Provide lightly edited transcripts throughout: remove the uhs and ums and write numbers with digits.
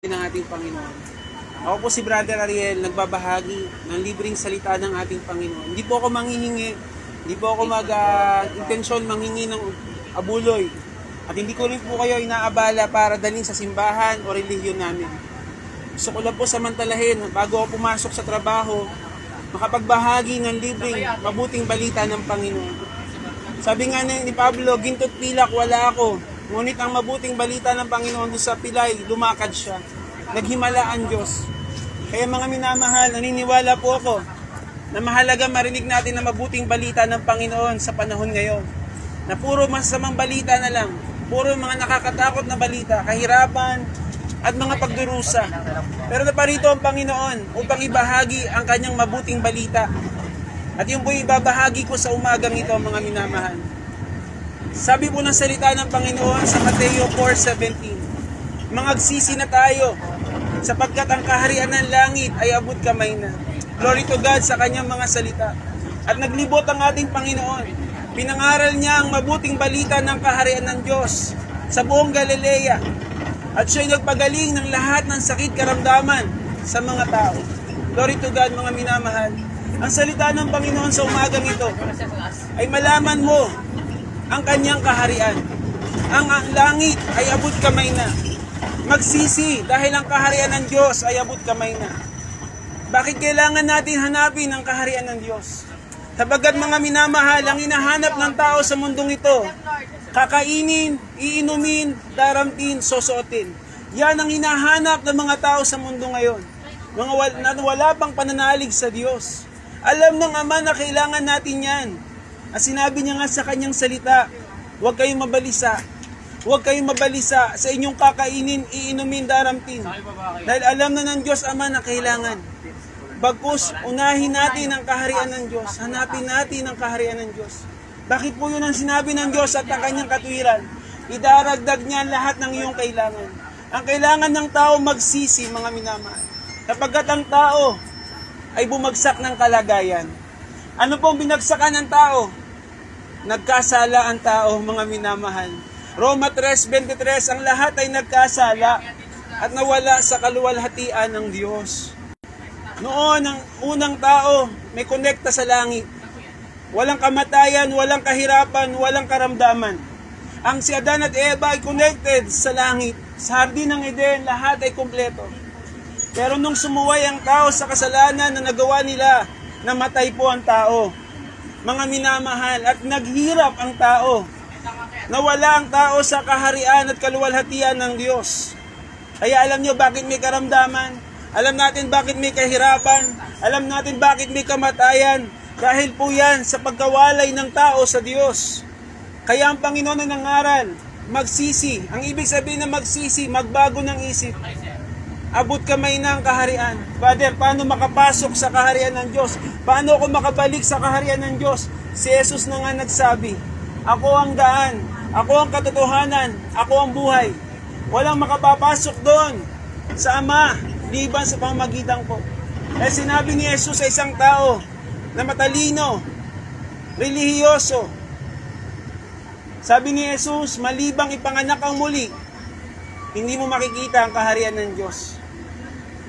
ng ating Panginoon. Ako po si Brother Ariel, nagbabahagi ng libreng salita ng ating Panginoon. Hindi po ako manghihingi, hindi po ako intensyon manghingi ng abuloy. At hindi ko rin po kayo inaabala para dalhin sa simbahan o relihiyon namin. Gusto ko lang po samantalahin bago ako pumasok sa trabaho, makapagbahagi ng libreng mabuting balita ng Panginoon. Sabi nga ni Pablo, ginto't pilak wala ako. Ngunit ang mabuting balita ng Panginoon doon sa pilay, lumakad siya. Naghimala ang Diyos. Kaya mga minamahal, naniniwala po ako na mahalaga marinig natin ang mabuting balita ng Panginoon sa panahon ngayon. Na puro masamang balita na lang, puro mga nakakatakot na balita, kahirapan at mga pagdurusa. Pero naparito ang Panginoon upang ibahagi ang kanyang mabuting balita. At yun po ibabahagi ko sa umagang ito, mga minamahal. Sabi po ng salita ng Panginoon sa Mateo 4:17, Mangagsisi na tayo, sapagkat ang kaharian ng langit ay abot kamay na. Glory to God sa kanyang mga salita. At naglibot ang ating Panginoon. Pinangaral niya ang mabuting balita ng kaharian ng Diyos sa buong Galilea. At siya'y nagpagaling ng lahat ng sakit karamdaman sa mga tao. Glory to God, mga minamahal. Ang salita ng Panginoon sa umagang ito ay malaman mo ang kanyang kaharian. Ang langit ay abot kamay na. Magsisi dahil ang kaharian ng Diyos ay abot kamay na. Bakit kailangan natin hanapin ang kaharian ng Diyos? Sabagat mga minamahal, ang hinahanap ng tao sa mundong ito, kakainin, iinumin, daramtin, sosuotin. Yan ang hinahanap ng mga tao sa mundo ngayon. Mga wala pang pananalig sa Diyos. Alam ng Ama na kailangan natin yan. At sinabi niya nga sa kanyang salita, huwag kayong mabalisa. Huwag kayong mabalisa sa inyong kakainin, iinumin, daramtin. Dahil alam na ng Diyos Ama na kailangan. Bagkus, unahin natin ang kaharian ng Diyos. Hanapin natin ang kaharian ng Diyos. Bakit po yun ang sinabi ng Diyos at ang kanyang katwiran? Idaragdag niya lahat ng iyong kailangan. Ang kailangan ng tao magsisi, mga minamahal. Kapagkat ang tao ay bumagsak ng kalagayan. Ano pong binagsakan ng tao? Nagkasala ang tao, mga minamahal. Roma 3:23, ang lahat ay nagkasala at nawala sa kaluwalhatian ng Diyos. Noon, ang unang tao may konekta sa langit. Walang kamatayan, walang kahirapan, walang karamdaman. Ang si Adan at Eva ay connected sa langit. Sa hardin ng Eden, lahat ay kumpleto. Pero nung sumuway ang tao sa kasalanan na nagawa nila, namatay po ang tao. Mga minamahal, at naghirap ang tao. Nawala ang tao sa kaharian at kaluwalhatian ng Diyos. Kaya alam nyo bakit may karamdaman? Alam natin bakit may kahirapan? Alam natin bakit may kamatayan? Dahil po yan sa pagkawalay ng tao sa Diyos. Kaya ang Panginoon ay nangaral, magsisi. Ang ibig sabihin na magsisi, magbago ng isip. Abot kamay na ang kaharian. Father, paano makapasok sa kaharian ng Diyos? Paano ako makabalik sa kaharian ng Diyos? Si Jesus na nga nagsabi, ako ang daan, ako ang katotohanan, ako ang buhay. Walang makapapasok doon sa Ama, liban sa pamamagitan ko. Kaya sinabi ni Jesus sa isang tao na matalino, relihiyoso. Sabi ni Jesus, malibang ipanganak ang muli, hindi mo makikita ang kaharian ng Diyos.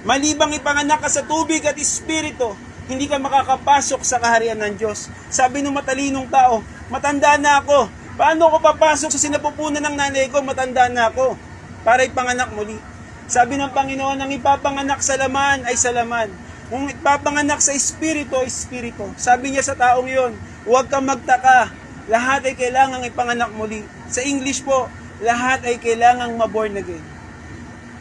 Malibang ipanganak ka sa tubig at espiritu, hindi ka makakapasok sa kaharian ng Diyos. Sabi ng matalinong tao, matanda na ako. Paano ako papasok sa sinapupunan ng nanay ko? Matanda na ako. Para ipanganak muli. Sabi ng Panginoon, ang ipapanganak sa laman ay sa laman. Kung ipapanganak sa espiritu, espiritu. Sabi niya sa taong yon, huwag kang magtaka. Lahat ay kailangang ipanganak muli. Sa English po, lahat ay kailangang maborn again.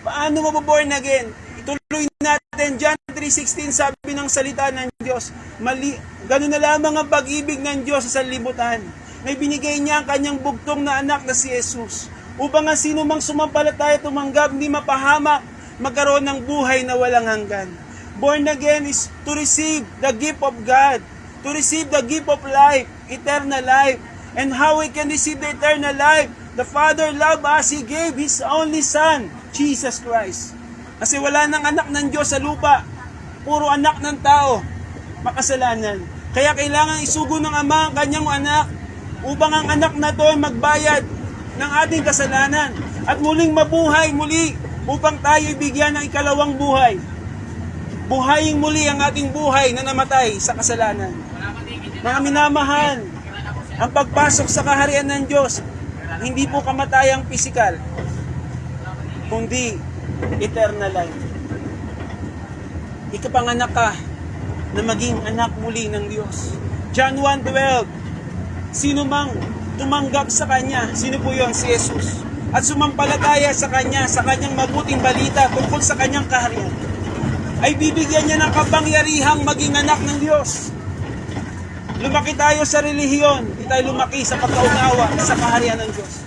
Paano maborn again? Ituloy natin, John 3:16, sabi ng salita ng Diyos, ganun na lamang ang pag-ibig ng Diyos sa sanlibutan. May binigay niya ang kanyang bugtong na anak na si Jesus. Upang ang sino mang sumampalataya tumanggap, hindi mapahamak, magkaroon ng buhay na walang hanggan. Born again is to receive the gift of God, to receive the gift of life, eternal life. And how we can receive the eternal life? The Father loved us, He gave His only Son, Jesus Christ. Kasi wala nang anak ng Diyos sa lupa. Puro anak ng tao. Makasalanan. Kaya kailangan isugo ng Ama ang kanyang anak upang ang anak na to ay magbayad ng ating kasalanan at muling mabuhay muli upang tayo bigyan ng ikalawang buhay. Buhayin muli ang ating buhay na namatay sa kasalanan. Mga minamahal, ang pagpasok sa kaharian ng Diyos, hindi po kamatayang pisikal, kundi eternal life. Ikapanganak ka na maging anak muli ng Diyos. John 1:12, sino mang tumanggap sa Kanya, sino po yun? Si Jesus. At sumampalataya sa Kanya, sa Kanyang mabuting balita tungkol sa Kanyang kaharian, ay bibigyan niya ng kapangyarihang maging anak ng Diyos. Lumaki tayo sa relihiyon, hindi tayo lumaki sa pagkaunawa sa kaharian ng Diyos.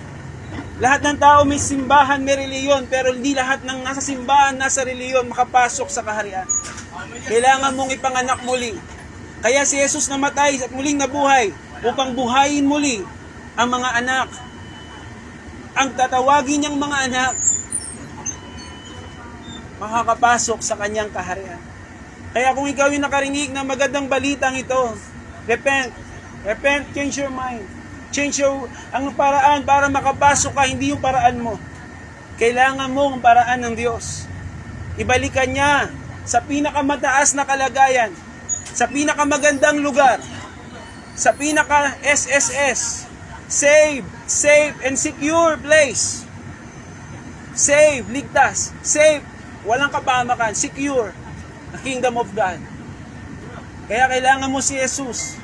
Lahat ng tao may simbahan, may relihiyon, pero hindi lahat ng nasa simbahan, nasa relihiyon makapasok sa kaharian. Kailangan mong ipanganak muli. Kaya si Jesus namatay at muling nabuhay upang buhayin muli ang mga anak. Ang tatawagin niyang mga anak, makakapasok sa kanyang kaharian. Kaya kung ikaw yung nakarinig ng magandang balitang ito, repent, change your mind. Change ang paraan para makapasok ka, hindi yung paraan mo. Kailangan mo ang paraan ng Diyos. Ibalikan niya sa pinakamataas na kalagayan, sa pinakamagandang lugar, sa pinaka SSS, save, and secure place. Save, ligtas, save, walang kapahamakan, secure, the kingdom of God. Kaya kailangan mo si Jesus.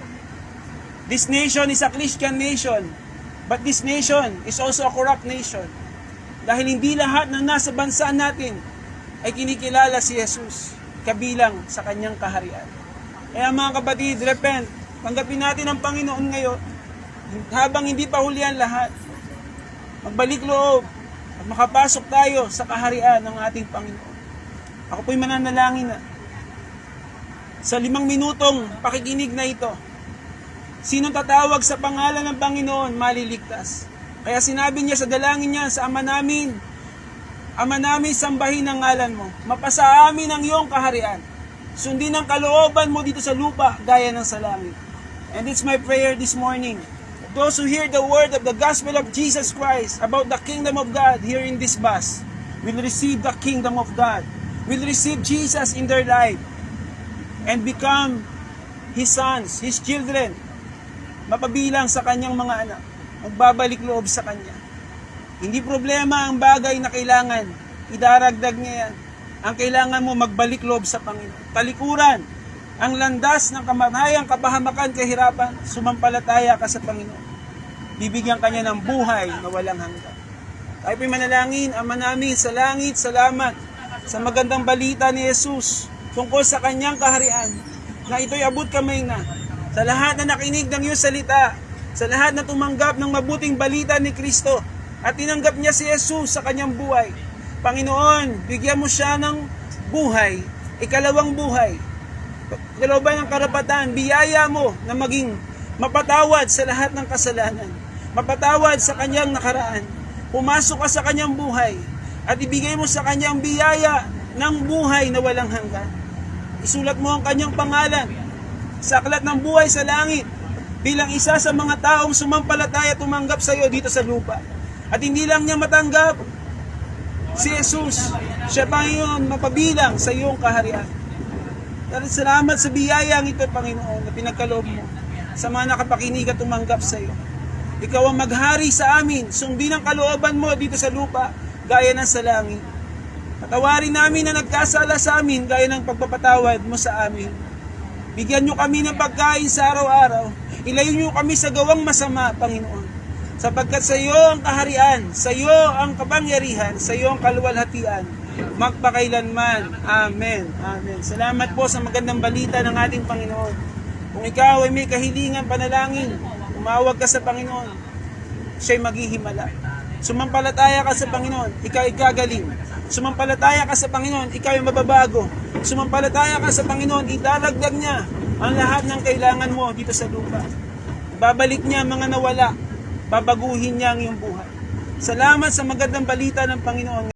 This nation is a Christian nation, but this nation is also a corrupt nation. Dahil hindi lahat ng nasa bansa natin ay kinikilala si Jesus kabilang sa kanyang kaharian. Kaya mga kapatid, repent. Tanggapin natin ang Panginoon ngayon habang hindi pa huli ang lahat. Magbalik loob at makapasok tayo sa kaharian ng ating Panginoon. Ako po'y mananalangin na sa 5 minutong pakikinig na ito. Sinong tatawag sa pangalan ng Panginoon, maliligtas. Kaya sinabi niya sa dalangin niya sa Ama namin, sambahin ang ngalan mo. Mapasa amin ang iyong kaharian. Sundin ang kalooban mo dito sa lupa, gaya ng sa langit. And it's my prayer this morning. Those who hear the word of the gospel of Jesus Christ about the kingdom of God here in this bus will receive the kingdom of God, will receive Jesus in their life, and become His sons, His children, mapabilang sa kanyang mga anak, magbabalik loob sa kanya. Hindi problema ang bagay na kailangan, idaragdag niya yan. Ang kailangan mo magbalik loob sa Panginoon. Talikuran, ang landas ng kamatayang, kapahamakan, kahirapan, sumampalataya ka sa Panginoon. Bibigyan kanya ng buhay na walang hanggan. Tayo po'y manalangin, Ama namin sa langit, salamat sa magandang balita ni Jesus tungkol sa kanyang kaharian, na ito'y abot kamay na sa lahat na nakinig ng iyong salita, sa lahat na tumanggap ng mabuting balita ni Kristo at tinanggap niya si Jesus sa kanyang buhay. Panginoon, bigyan mo siya ng buhay, ikalawang buhay, kalooban ng karapatan, biyaya mo na maging mapatawad sa lahat ng kasalanan, mapatawad sa kanyang nakaraan, pumasok ka sa kanyang buhay at ibigay mo sa kanyang biyaya ng buhay na walang hanggan. Isulat mo ang kanyang pangalan sa aklat ng buhay sa langit bilang isa sa mga taong sumampalataya tumanggap sa iyo dito sa lupa. At hindi lang niya matanggap si Jesus, siya Panginoon, mapabilang sa iyong kaharian. Salamat sa biyayang ito, Panginoon, na pinagkaloob mo sa mga nakapakinig at tumanggap sa iyo. Ikaw ang maghari sa amin, sundin ang kalooban mo dito sa lupa, gaya ng sa langit. Patawarin namin na nagkasala sa amin, gaya ng pagpapatawad mo sa amin. Bigyan nyo kami ng pagkain sa araw-araw. Ilayo nyo kami sa gawang masama, Panginoon. Sapagkat sa iyo ang kaharian, sa iyo ang kapangyarihan, sa iyo ang kaluwalhatian, magpakailanman. Amen. Amen. Salamat po sa magandang balita ng ating Panginoon. Kung ikaw ay may kahilingan, panalangin, umawag ka sa Panginoon, siya'y maghihimala. Sumampalataya ka sa Panginoon, ikaw ay gagaling. Sumampalataya ka sa Panginoon, ikaw ay mababago. Sumampalataya ka sa Panginoon, idadagdag niya ang lahat ng kailangan mo dito sa lupa. Babalik niya ang mga nawala, babaguhin niya ang iyong buhay. Salamat sa magandang balita ng Panginoon.